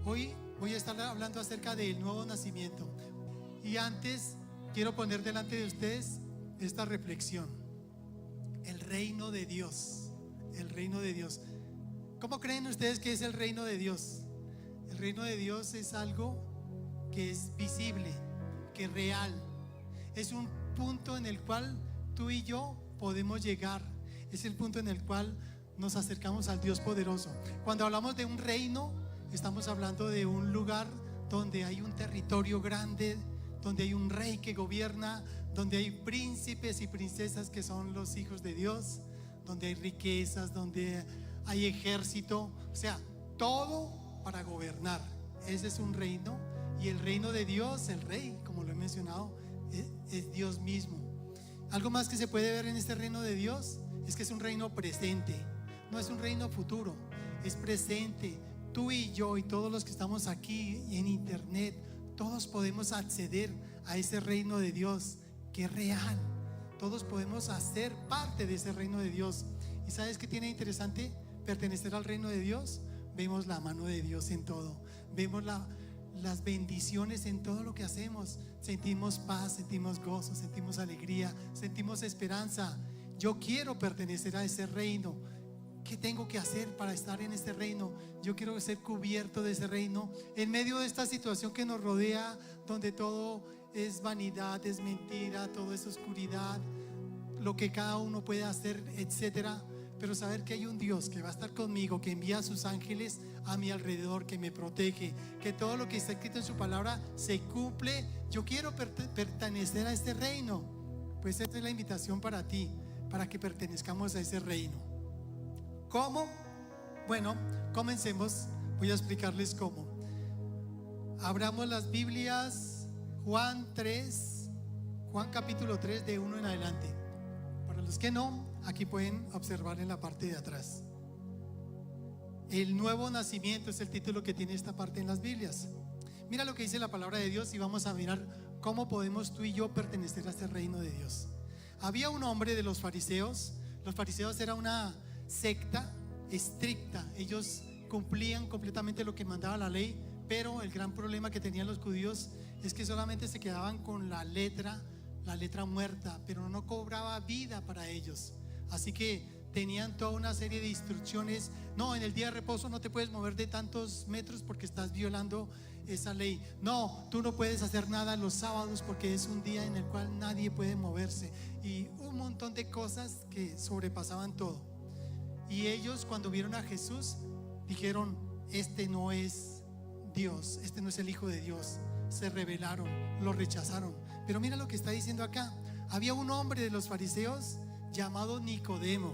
Hoy voy a estar hablando acerca del nuevo nacimiento. Y antes quiero poner delante de ustedes esta reflexión. El reino de Dios. El reino de Dios. ¿Cómo creen ustedes que es el reino de Dios? El reino de Dios es algo que es visible, que es real. Es un punto en el cual tú y yo podemos llegar. Es el punto en el cual nos acercamos al Dios poderoso. Cuando hablamos de un reino, estamos hablando de un lugar donde hay un territorio grande, donde hay un rey que gobierna, donde hay príncipes y princesas que son los hijos de Dios, donde hay riquezas, donde hay ejército, o sea, todo para gobernar. Ese es un reino. Y el reino de Dios, el rey, como lo he mencionado, es Dios mismo. Algo más que se puede ver en este reino de Dios es que es un reino presente, no es un reino futuro, es presente. Tú y yo y todos los que estamos aquí y en internet, todos podemos acceder a ese reino de Dios que es real. Todos podemos hacer parte de ese reino de Dios. ¿Y sabes qué tiene interesante pertenecer al reino de Dios? Vemos la mano de Dios en todo, vemos las bendiciones en todo lo que hacemos. Sentimos paz, sentimos gozo, sentimos alegría, sentimos esperanza. Yo quiero pertenecer a ese reino. ¿Qué tengo que hacer para estar en este reino? Yo quiero ser cubierto de ese reino en medio de esta situación que nos rodea, donde todo es vanidad, es mentira, todo es oscuridad, lo que cada uno puede hacer, etcétera. Pero saber que hay un Dios que va a estar conmigo, que envía a sus ángeles a mi alrededor, que me protege, que todo lo que está escrito en su palabra se cumple. Yo quiero pertenecer a este reino. Pues esta es la invitación para ti, para que pertenezcamos a ese reino. ¿Cómo? Bueno, comencemos. Voy a explicarles cómo. Abramos las Biblias, Juan capítulo 3, de 1 en adelante. Para los que no, aquí pueden observar en la parte de atrás. El nuevo nacimiento es el título que tiene esta parte en las Biblias. Mira lo que dice la palabra de Dios y vamos a mirar cómo podemos tú y yo pertenecer a este reino de Dios. Había un hombre de los fariseos. Los fariseos era una secta estricta. Ellos cumplían completamente lo que mandaba la ley, pero el gran problema que tenían los judíos es que solamente se quedaban con la letra muerta, pero no cobraba vida para ellos. Así que tenían toda una serie de instrucciones. No, en el día de reposo no te puedes mover de tantos metros porque estás violando esa ley. No, tú no puedes hacer nada los sábados porque es un día en el cual nadie puede moverse. Y un montón de cosas que sobrepasaban todo. Y ellos, cuando vieron a Jesús, dijeron: este no es Dios, este no es el Hijo de Dios. Se rebelaron, lo rechazaron. Pero mira lo que está diciendo acá. Había un hombre de los fariseos llamado Nicodemo.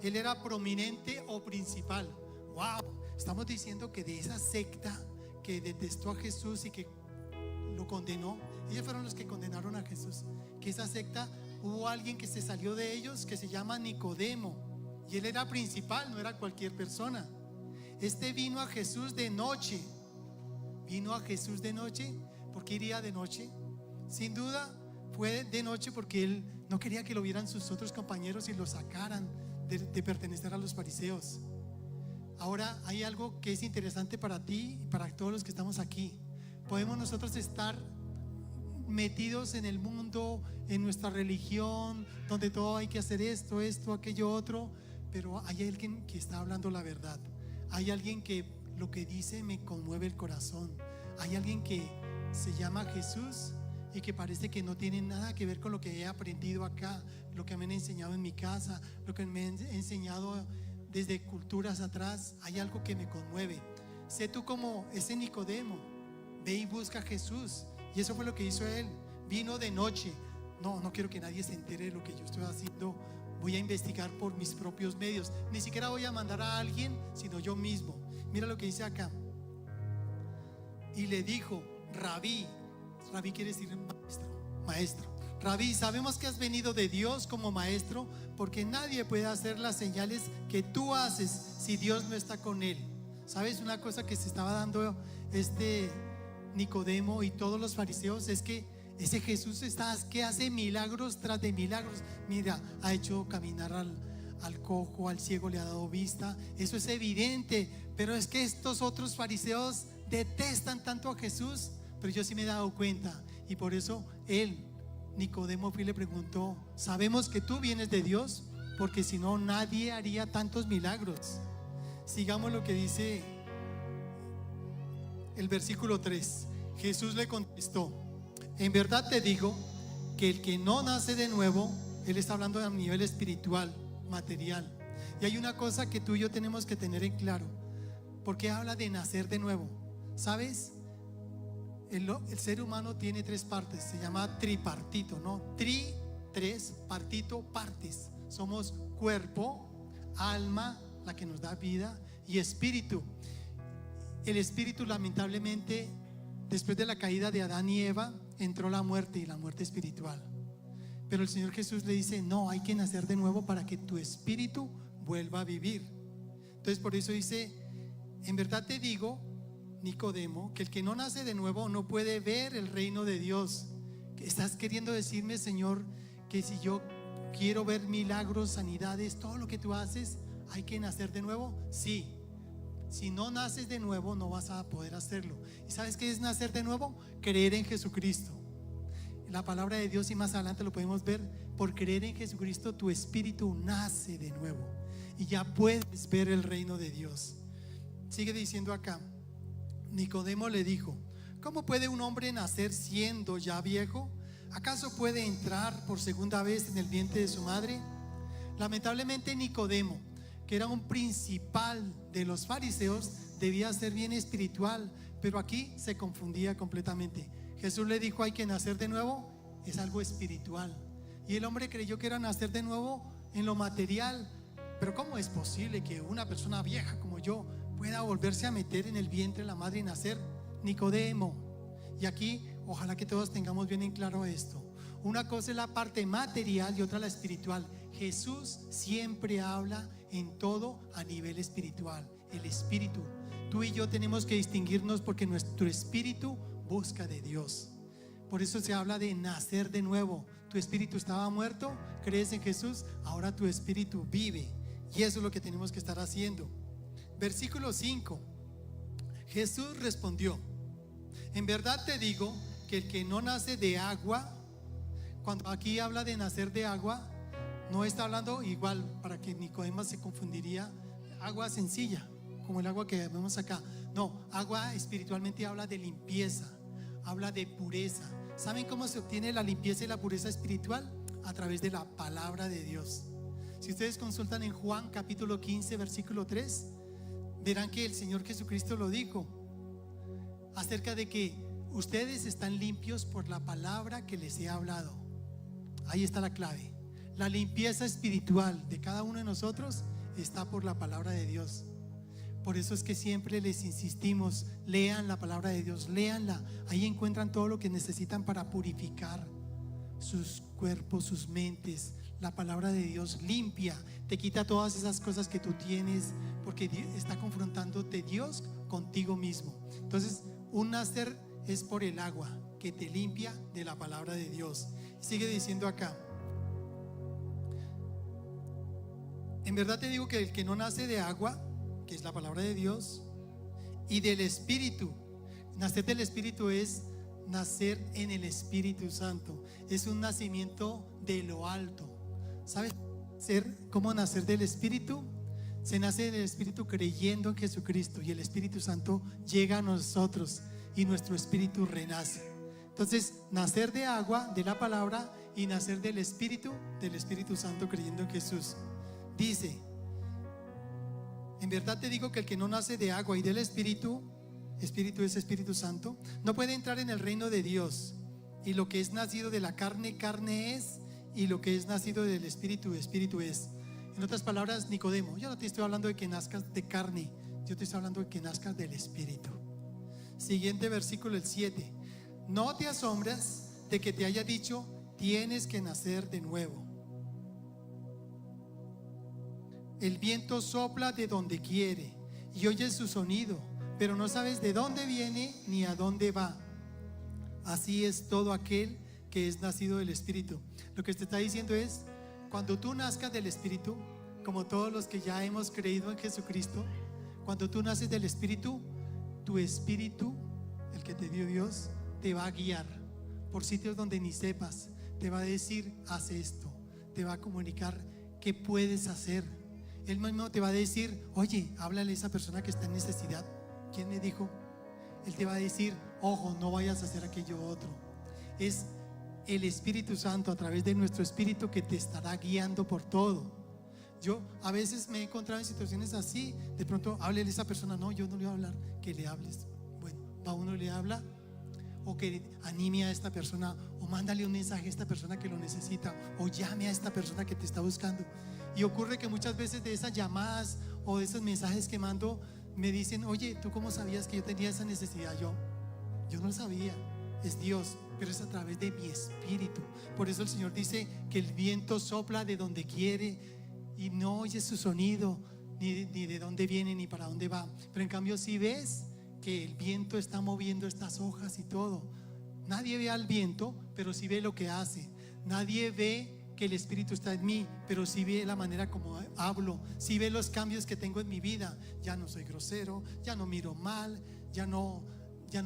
Él era prominente o principal. Wow, estamos diciendo que de esa secta que detestó a Jesús y que lo condenó, ellos fueron los que condenaron a Jesús. Que esa secta, hubo alguien que se salió de ellos que se llama Nicodemo, y él era principal, no era cualquier persona. Este vino a Jesús de noche. Vino a Jesús de noche. ¿Por qué iría de noche? Sin duda fue de noche porque él no quería que lo vieran sus otros compañeros y lo sacaran de pertenecer a los fariseos. Ahora hay algo que es interesante para ti y para todos los que estamos aquí. Podemos nosotros estar metidos en el mundo, en nuestra religión, donde todo hay que hacer esto, aquello, otro, pero hay alguien que está hablando la verdad. Hay alguien que lo que dice me conmueve el corazón. Hay alguien que se llama Jesús y que parece que no tiene nada que ver con lo que he aprendido acá, lo que me han enseñado en mi casa, lo que me han enseñado desde culturas atrás. Hay algo que me conmueve. Sé tú como ese Nicodemo. Ve y busca a Jesús. Y eso fue lo que hizo él. Vino de noche. No quiero que nadie se entere de lo que yo estoy haciendo. Voy a investigar por mis propios medios. Ni siquiera voy a mandar a alguien, sino yo mismo. Mira lo que dice acá. Y le dijo: Rabí. Rabí quiere decir maestro. Rabí, sabemos que has venido de Dios como maestro, porque nadie puede hacer las señales que tú haces si Dios no está con él. ¿Sabes una cosa que se estaba dando Nicodemo y todos los fariseos? Es que ese Jesús que hace milagros tras de milagros. Mira, ha hecho caminar al cojo, al ciego le ha dado vista. Eso es evidente. Pero es que estos otros fariseos detestan tanto a Jesús, pero yo sí me he dado cuenta. Y por eso Nicodemo fue y le preguntó: sabemos que tú vienes de Dios, porque si no, nadie haría tantos milagros. Sigamos lo que dice el versículo 3. Jesús le contestó: en verdad te digo que el que no nace de nuevo, él está hablando a nivel espiritual, material. Y hay una cosa que tú y yo tenemos que tener en claro. ¿Por qué habla de nacer de nuevo? ¿Sabes? El ser humano tiene tres partes, se llama tripartito, ¿no? Tres, partito, partes. Somos cuerpo, alma, la que nos da vida, y espíritu. El espíritu, lamentablemente, después de la caída de Adán y Eva, entró la muerte, y la muerte espiritual. Pero el Señor Jesús le dice: no, hay que nacer de nuevo para que tu espíritu vuelva a vivir. Entonces por eso dice: en verdad te digo, Nicodemo, que el que no nace de nuevo no puede ver el reino de Dios. ¿Estás queriendo decirme, Señor, que si yo quiero ver milagros, sanidades, todo lo que tú haces, hay que nacer de nuevo? Sí. Si no naces de nuevo, no vas a poder hacerlo. ¿Y sabes qué es nacer de nuevo? Creer en Jesucristo. La palabra de Dios, y más adelante lo podemos ver, por creer en Jesucristo tu espíritu nace de nuevo y ya puedes ver el reino de Dios. Sigue diciendo acá: Nicodemo le dijo: ¿cómo puede un hombre nacer siendo ya viejo? ¿Acaso puede entrar por segunda vez en el vientre de su madre? Lamentablemente Nicodemo, que era un principal de los fariseos, debía ser bien espiritual, pero aquí se confundía completamente. Jesús le dijo: hay que nacer de nuevo, es algo espiritual. Y el hombre creyó que era nacer de nuevo en lo material. Pero ¿cómo es posible que una persona vieja como yo pueda volverse a meter en el vientre de la madre y nacer? Nicodemo. Y aquí ojalá que todos tengamos bien en claro esto. Una cosa es la parte material y otra la espiritual. Jesús siempre habla en todo a nivel espiritual, el espíritu. Tú y yo tenemos que distinguirnos porque nuestro espíritu busca de Dios. Por eso se habla de nacer de nuevo. Tu espíritu estaba muerto, crees en Jesús, ahora tu espíritu vive. Y eso es lo que tenemos que estar haciendo. Versículo 5. Jesús respondió: en verdad te digo que el que no nace de agua, cuando aquí habla de nacer de agua, no está hablando, igual para que Nicodemo se confundiría, agua sencilla, como el agua que vemos acá. No, agua espiritualmente habla de limpieza, habla de pureza. ¿Saben cómo se obtiene la limpieza y la pureza espiritual? A través de la palabra de Dios. Si ustedes consultan en Juan capítulo 15 versículo 3, verán que el Señor Jesucristo lo dijo acerca de que ustedes están limpios por la palabra que les he hablado. Ahí está la clave. La limpieza espiritual de cada uno de nosotros está por la palabra de Dios. Por eso es que siempre les insistimos: lean la palabra de Dios, léanla. Ahí encuentran todo lo que necesitan para purificar sus cuerpos, sus mentes. La palabra de Dios limpia, te quita todas esas cosas que tú tienes, porque está confrontándote Dios contigo mismo. Entonces, un nacer es por el agua que te limpia de la palabra de Dios. Sigue diciendo acá: en verdad te digo que el que no nace de agua, que es la palabra de Dios, y del Espíritu. Nacer del Espíritu es nacer en el Espíritu Santo. Es un nacimiento de lo alto. ¿Sabes cómo nacer del Espíritu? Se nace del Espíritu creyendo en Jesucristo, y el Espíritu Santo llega a nosotros y nuestro espíritu renace. Entonces, nacer de agua, de la palabra, y nacer del Espíritu Santo creyendo en Jesús. Dice: en verdad te digo que el que no nace de agua y del Espíritu, Espíritu es Espíritu Santo, no puede entrar en el reino de Dios. Y lo que es nacido de la carne, carne es, y lo que es nacido del Espíritu, Espíritu es. En otras palabras, Nicodemo, yo no te estoy hablando de que nazcas de carne, yo te estoy hablando de que nazcas del Espíritu. Siguiente versículo, el 7. No te asombras de que te haya dicho: tienes que nacer de nuevo. El viento sopla de donde quiere y oyes su sonido, pero no sabes de dónde viene ni a dónde va. Así es todo aquel que es nacido del Espíritu. Lo que te está diciendo es: cuando tú nazcas del Espíritu, como todos los que ya hemos creído en Jesucristo, cuando tú naces del Espíritu, tu espíritu, el que te dio Dios, te va a guiar por sitios donde ni sepas. Te va a decir, haz esto. Te va a comunicar qué puedes hacer. Él mismo te va a decir, oye, háblale a esa persona que está en necesidad. ¿Quién me dijo? Él te va a decir, ojo, no vayas a hacer aquello otro. Es el Espíritu Santo a través de nuestro espíritu que te estará guiando por todo. Yo a veces me he encontrado en situaciones así. De pronto, háblele a esa persona. No, yo no le voy a hablar. Que le hables. Bueno, va uno y le habla. O que anime a esta persona, o mándale un mensaje a esta persona que lo necesita, o llame a esta persona que te está buscando. Y ocurre que muchas veces de esas llamadas o de esos mensajes que mando, me dicen, oye, ¿tú cómo sabías que yo tenía esa necesidad? Yo no lo sabía. Es Dios, pero es a través de mi espíritu. Por eso el Señor dice que el viento sopla de donde quiere y no oyes su sonido, ni de dónde viene, ni para dónde va. Pero en cambio, si ves que el viento está moviendo estas hojas y todo, nadie ve al viento, pero sí ve lo que hace. Nadie ve que el Espíritu está en mí, pero sí ve la manera como hablo, sí ve los cambios que tengo en mi vida. Ya no soy grosero, ya no miro mal, ya no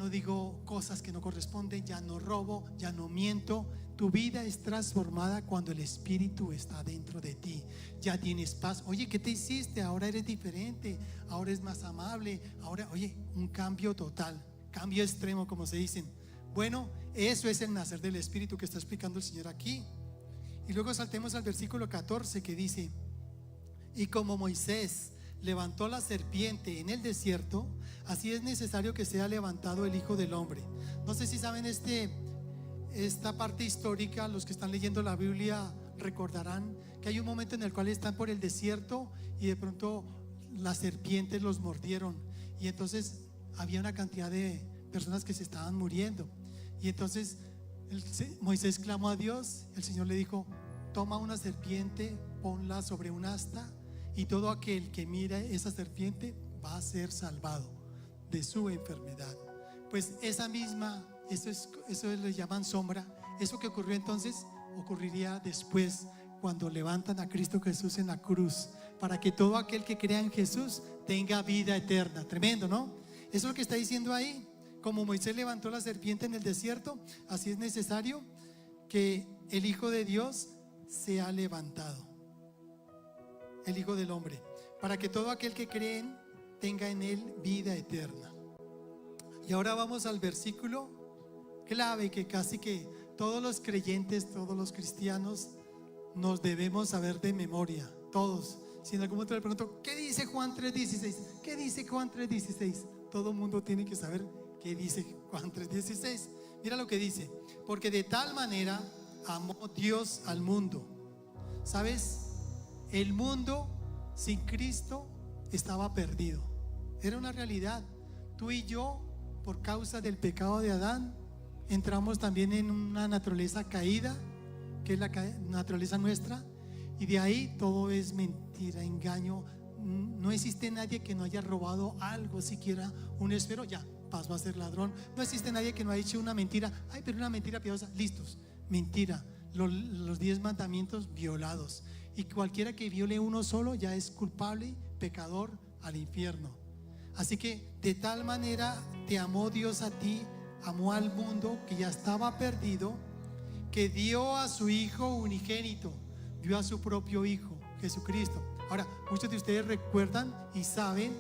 digo cosas que no corresponden, ya no robo, ya no miento. Tu vida es transformada cuando el Espíritu está dentro de ti. Ya tienes paz. Oye, ¿qué te hiciste? Ahora eres diferente, ahora es más amable. Ahora, oye, un cambio total, cambio extremo, como se dicen. Bueno, eso es el nacer del Espíritu que está explicando el Señor aquí. Y luego saltemos al versículo 14 que dice: y como Moisés levantó la serpiente en el desierto, así es necesario que sea levantado el Hijo del Hombre. No sé si saben esta parte histórica. Los que están leyendo la Biblia recordarán que hay un momento en el cual están por el desierto y de pronto las serpientes los mordieron, y entonces había una cantidad de personas que se estaban muriendo. Y entonces Moisés clamó a Dios. El Señor le dijo: toma una serpiente, ponla sobre un asta, y todo aquel que mire esa serpiente va a ser salvado de su enfermedad. Pues eso le llaman sombra. Eso que ocurrió entonces ocurriría después, cuando levantan a Cristo Jesús en la cruz, para que todo aquel que crea en Jesús tenga vida eterna. Tremendo, ¿no? Eso es lo que está diciendo ahí. Como Moisés levantó la serpiente en el desierto, así es necesario que el Hijo de Dios sea levantado, el Hijo del Hombre, para que todo aquel que cree tenga en él vida eterna. Y ahora vamos al versículo clave que casi que todos los creyentes, todos los cristianos nos debemos saber de memoria, todos. Si en algún momento le pregunto, ¿qué dice Juan 3:16? ¿Qué dice Juan 3:16? Todo el mundo tiene que saber qué dice Juan 3:16. Mira lo que dice: porque de tal manera amó Dios al mundo. ¿Sabes? El mundo sin Cristo estaba perdido. Era una realidad. Tú y yo, por causa del pecado de Adán, entramos también en una naturaleza caída, que es la naturaleza nuestra, y de ahí todo es mentira, engaño. No existe nadie que no haya robado algo, siquiera un esfero, ya pasó a ser ladrón. No existe nadie que no haya hecho una mentira. Ay, pero una mentira piadosa, listos, mentira. Los 10 mandamientos violados. Y cualquiera que viole uno solo ya es culpable, pecador, al infierno. Así que de tal manera te amó Dios a ti, amó al mundo que ya estaba perdido, que dio a su Hijo unigénito, dio a su propio Hijo, Jesucristo. Ahora, muchos de ustedes recuerdan y saben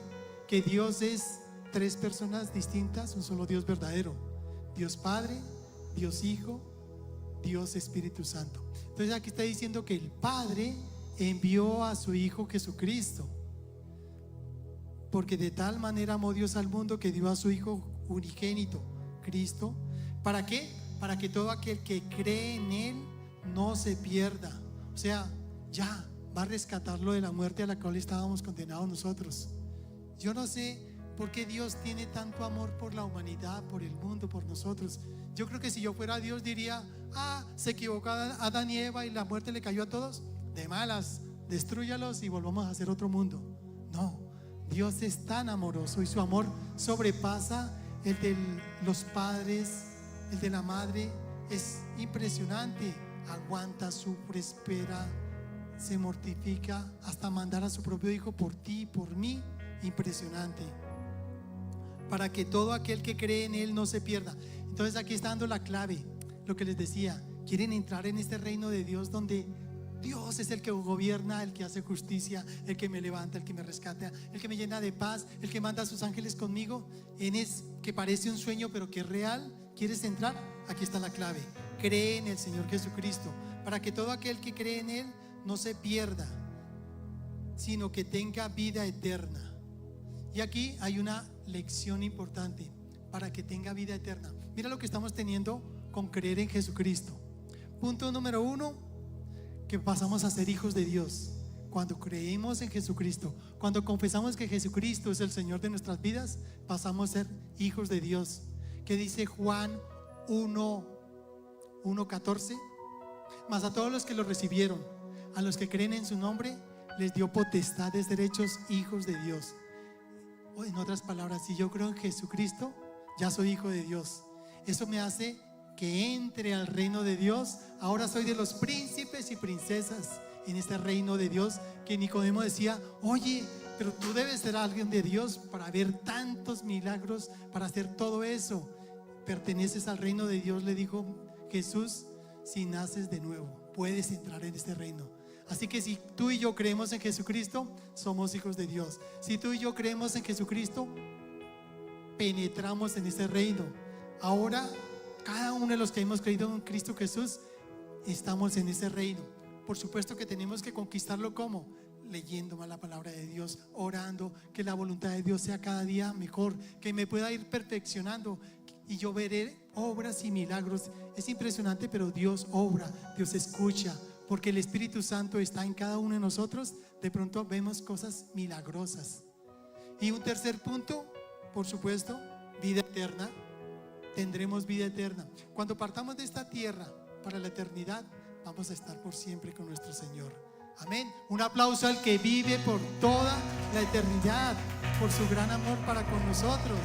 que Dios es 3 personas distintas, un solo Dios verdadero: Dios Padre, Dios Hijo, Dios Espíritu Santo. Entonces aquí está diciendo que el Padre envió a su Hijo Jesucristo, porque de tal manera amó Dios al mundo que dio a su Hijo unigénito, Cristo. ¿Para qué? Para que todo aquel que cree en Él no se pierda. O sea, ya va a rescatarlo de la muerte a la cual estábamos condenados nosotros. Yo no sé por qué Dios tiene tanto amor por la humanidad, por el mundo, por nosotros. Yo creo que si yo fuera Dios diría: se equivocó Adán y Eva y la muerte le cayó a todos, de malas, destrúyalos y volvamos a hacer otro mundo. No, Dios es tan amoroso y su amor sobrepasa el de los padres, el de la madre. Es impresionante. Aguanta, sufre, espera, se mortifica hasta mandar a su propio Hijo por ti y por mí. Impresionante. para que todo aquel que cree en Él no se pierda. Entonces aquí está dando la clave, lo que les decía. Quieren entrar en este reino de Dios donde Dios es el que gobierna, el que hace justicia, el que me levanta, el que me rescata, el que me llena de paz, el que manda a sus ángeles conmigo. En es que parece un sueño pero que es real. ¿Quieres entrar? Aquí está la clave. Cree en el Señor Jesucristo, para que todo aquel que cree en Él no se pierda, sino que tenga vida eterna. Y aquí hay una lección importante: para que tenga vida eterna. Mira lo que estamos teniendo con creer en Jesucristo. Punto número 1, que pasamos a ser hijos de Dios. Cuando creemos en Jesucristo, cuando confesamos que Jesucristo es el Señor de nuestras vidas, pasamos a ser hijos de Dios. ¿Qué dice Juan 1:14? Mas a todos los que lo recibieron, a los que creen en su nombre, les dio potestad de ser hechos hijos de Dios. O en otras palabras, si yo creo en Jesucristo, ya soy hijo de Dios. Eso me hace que entre al reino de Dios. Ahora soy de los príncipes y princesas en este reino de Dios, que Nicodemo decía: oye, pero tú debes ser alguien de Dios para ver tantos milagros, para hacer todo eso. Perteneces al reino de Dios, le dijo Jesús. Si naces de nuevo, puedes entrar en este reino. Así que si tú y yo creemos en Jesucristo, somos hijos de Dios. Si tú y yo creemos en Jesucristo, penetramos en este reino. Ahora, cada uno de los que hemos creído en Cristo Jesús, estamos en ese reino. Por supuesto que tenemos que conquistarlo. ¿Cómo? Leyendo más la palabra de Dios, orando, que la voluntad de Dios sea cada día mejor, que me pueda ir perfeccionando y yo veré obras y milagros. Es impresionante, pero Dios obra, Dios escucha, porque el Espíritu Santo está en cada uno de nosotros. De pronto vemos cosas milagrosas. Y un tercer punto, por supuesto, vida eterna. Tendremos vida eterna. Cuando partamos de esta tierra para la eternidad, vamos a estar por siempre con nuestro Señor. Amén. Un aplauso al que vive por toda la eternidad, por su gran amor para con nosotros.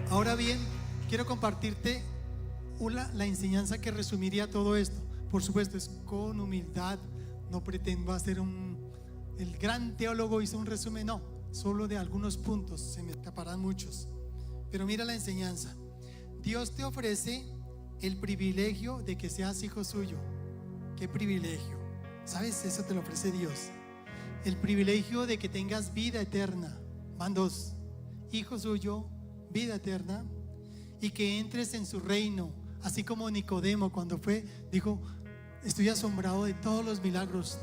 Ahora bien, quiero compartirte la enseñanza que resumiría todo esto. Por supuesto, es con humildad. No pretendo hacer el gran teólogo hizo un resumen, no, solo de algunos puntos, se me escaparán muchos. Pero mira la enseñanza. Dios te ofrece el privilegio de que seas hijo suyo. ¿Qué privilegio? ¿Sabes? Eso te lo ofrece Dios. El privilegio de que tengas vida eterna. Van dos: hijo suyo, vida eterna, y que entres en su reino. Así como Nicodemo, cuando fue, dijo: estoy asombrado de todos los milagros.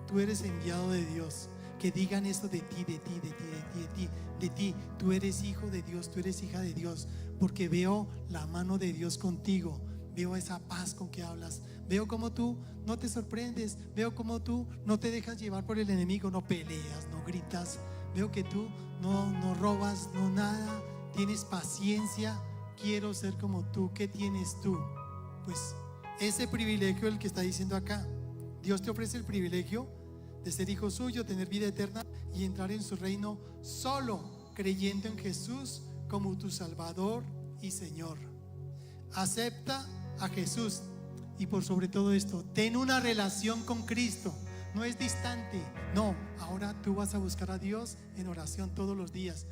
Tú eres enviado de Dios. Que digan esto de ti, de ti, de ti, de ti, de ti, de ti. Tú eres hijo de Dios, tú eres hija de Dios, porque veo la mano de Dios contigo. Veo esa paz con que hablas. Veo cómo tú no te sorprendes. Veo cómo tú no te dejas llevar por el enemigo. No peleas, no gritas. Veo que tú no robas, no nada. Tienes paciencia. Quiero ser como tú. ¿Qué tienes tú? Pues ese privilegio, el que está diciendo acá. Dios te ofrece el privilegio de ser hijo suyo, tener vida eterna y entrar en su reino solo creyendo en Jesús como tu Salvador y Señor. Acepta a Jesús y por sobre todo esto, ten una relación con Cristo. No es distante, no, ahora tú vas a buscar a Dios en oración todos los días.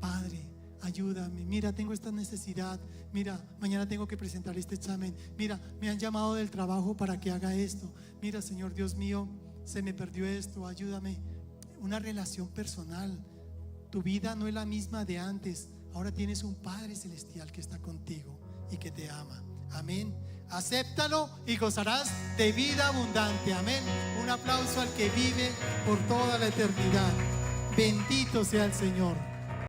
Padre, ayúdame, mira, tengo esta necesidad, mira, mañana tengo que presentar este examen, mira, me han llamado del trabajo para que haga esto, mira, Señor Dios mío, se me perdió esto, ayúdame. Una relación personal. Tu vida no es la misma de antes. Ahora tienes un Padre Celestial que está contigo y que te ama. Amén. Acéptalo y gozarás de vida abundante. Amén. Un aplauso al que vive por toda la eternidad. Bendito sea el Señor.